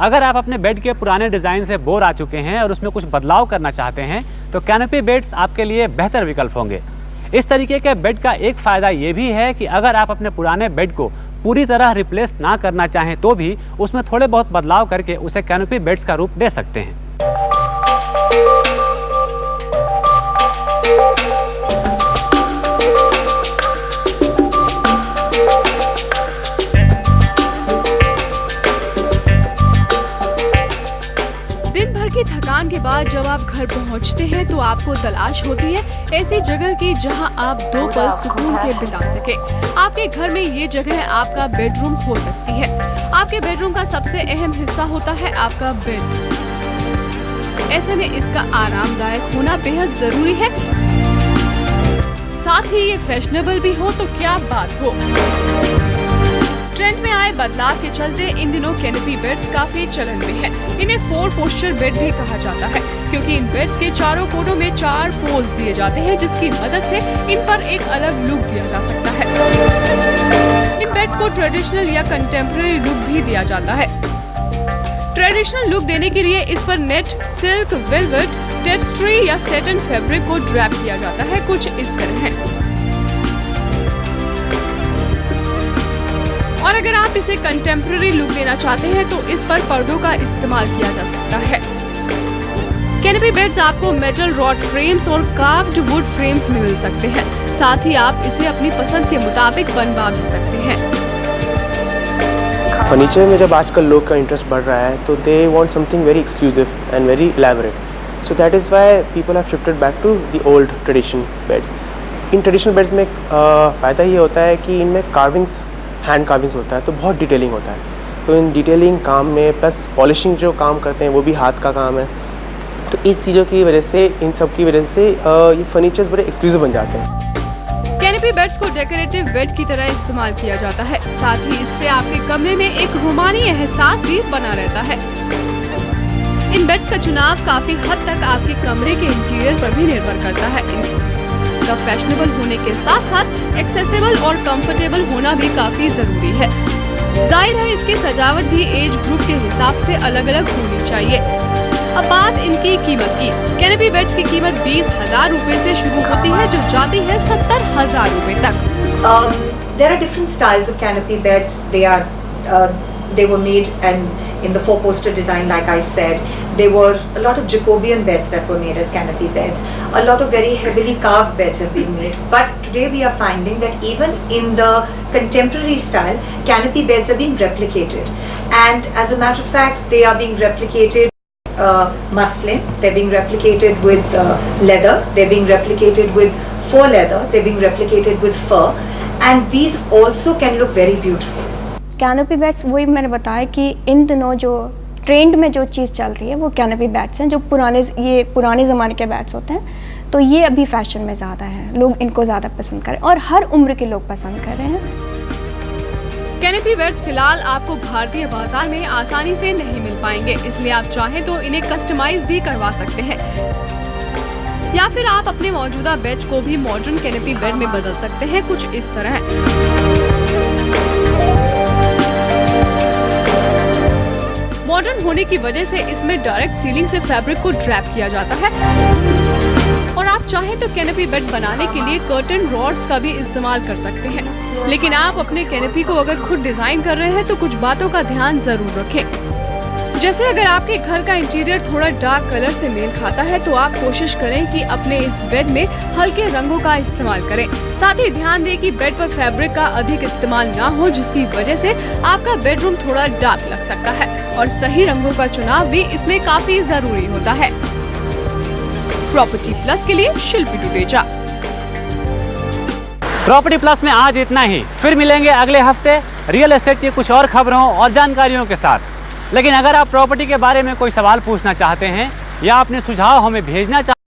अगर आप अपने बेड के पुराने डिज़ाइन से बोर आ चुके हैं और उसमें कुछ बदलाव करना चाहते हैं तो कैनोपी बेड्स आपके लिए बेहतर विकल्प होंगे। इस तरीके के बेड का एक फ़ायदा ये भी है कि अगर आप अपने पुराने बेड को पूरी तरह रिप्लेस ना करना चाहें तो भी उसमें थोड़े बहुत बदलाव करके उसे कैनोपी बेड्स का रूप दे सकते हैं। की थकान के बाद जब आप घर पहुंचते हैं तो आपको तलाश होती है ऐसी जगह की जहां आप 2 पल सुकून के बिता सके। आपके घर में ये जगह आपका बेडरूम हो सकती है। आपके बेडरूम का सबसे अहम हिस्सा होता है आपका बेड। ऐसे में इसका आरामदायक होना बेहद जरूरी है, साथ ही ये फैशनेबल भी हो तो क्या बात हो। ट्रेंड में आए बदलाव के चलते इन दिनों कैनोपी बेड्स काफी चलन में है। इन्हें 4 पोस्चर बेड भी कहा जाता है क्योंकि इन बेड्स के चारों कोनों में 4 पोल्स दिए जाते हैं जिसकी मदद से इन पर एक अलग लुक दिया जा सकता है। इन बेड्स को ट्रेडिशनल या कंटेम्प्रेरी लुक भी दिया जाता है। ट्रेडिशनल लुक देने के लिए इस पर नेट, सिल्क, वेलवेट, टेपेस्ट्री या सैटिन फैब्रिक को ड्रैप किया जाता है। कुछ इस तरह है। और अगर आप इसे कंटेम्प्रेरी लुक देना चाहते हैं तो इस पर पर्दों का इस्तेमाल किया जा सकता है। कैनोपी बेड्स आपको मेटल रॉड फ्रेम्स और कार्व्ड वुड फ्रेम्स में मिल सकते हैं। साथ ही आप इसे अपनी पसंद के मुताबिक बनवा भी सकते हैं। फर्नीचर में जब आजकल लोग का इंटरेस्ट बढ़ रहा है तो they want something very exclusive and very elaborate. So that is why people have shifted back to the old traditional beds. In traditional beds में फ़ायदा ये होता है कि इनमें कार्विंग्स, हैंड कार्विंग्स होता है तो बहुत डिटेलिंग होता है। तो इन डिटेलिंग काम में प्लस पॉलिशिंग जो काम करते हैं वो भी हाथ का काम है। तो इस चीज़ों की वजह से, इन सब की वजह से ये फर्नीचर्स बड़े एक्सक्लूसिव बन जाते हैं। कैनोपी बेड्स को डेकोरेटिव बेड की तरह इस्तेमाल किया जाता है। साथ ही इससे आपके कमरे में एक रूमानी एहसास भी बना रहता है। इन बेड्स का चुनाव काफी हद तक आपके कमरे के इंटीरियर पर भी निर्भर करता है। इनका फैशनेबल होने के साथ साथ एक्सेसिबल और कंफर्टेबल होना भी काफी जरूरी है। जाहिर है इसकी सजावट भी एज ग्रुप के हिसाब से अलग अलग होनी चाहिए। अब बात इनकी कीमत की। कैनोपी बेड्स की कीमत 20,000 रुपए से शुरू होती है जो जाती है 70,000 रुपए तक। There are different styles of canopy beds. They were made and in the 4-poster design, like I said. There were a lot of Jacobean beds that were made as canopy beds. A lot of very heavily carved beds have been made. But today we are finding that even in the contemporary style, canopy beds are being replicated. And as a matter of fact, they are being replicated muslin, they're being replicated with leather, they're being replicated with faux leather, they're being replicated with fur. And these also can look very beautiful. Canopy beds, वही मैंने बताया कि इन दिनों जो trend में जो चीज़ चल रही है वो कैनोपी बेड्स हैं। जो पुराने ज़माने के बेड्स होते हैं तो ये अभी फैशन में ज़्यादा है, लोग इनको ज़्यादा पसंद करें और हर उम्र के लोग पसंद कर रहे हैं। कैनोपी बेड्स फिलहाल आपको भारतीय बाजार में आसानी से नहीं मिल पाएंगे, इसलिए आप चाहें तो इन्हें कस्टमाइज भी करवा सकते हैं या फिर आप अपने मौजूदा बेड को भी मॉडर्न कैनोपी बेड में बदल सकते हैं। कुछ इस तरह। मॉडर्न होने की वजह से इसमें डायरेक्ट सीलिंग से फैब्रिक को ड्रैप किया जाता है और आप चाहें तो कैनोपी बेड बनाने के लिए कर्टन रॉड्स का भी इस्तेमाल कर सकते हैं। लेकिन आप अपने कैनोपी को अगर खुद डिजाइन कर रहे हैं तो कुछ बातों का ध्यान जरूर रखें। जैसे अगर आपके घर का इंटीरियर थोड़ा डार्क कलर से मेल खाता है तो आप कोशिश करें कि अपने इस बेड में हल्के रंगों का इस्तेमाल करें। साथ ही ध्यान दें कि बेड पर फैब्रिक का अधिक इस्तेमाल ना हो जिसकी वजह से आपका बेडरूम थोड़ा डार्क लग सकता है और सही रंगों का चुनाव भी इसमें काफी जरूरी होता है। प्रॉपर्टी प्लस के लिए शिल्पी डुडेजा। प्रॉपर्टी प्लस में आज इतना ही। फिर मिलेंगे अगले हफ्ते रियल एस्टेट की कुछ और खबरों और जानकारियों के साथ। लेकिन अगर आप प्रॉपर्टी के बारे में कोई सवाल पूछना चाहते हैं या अपने सुझाव हमें भेजना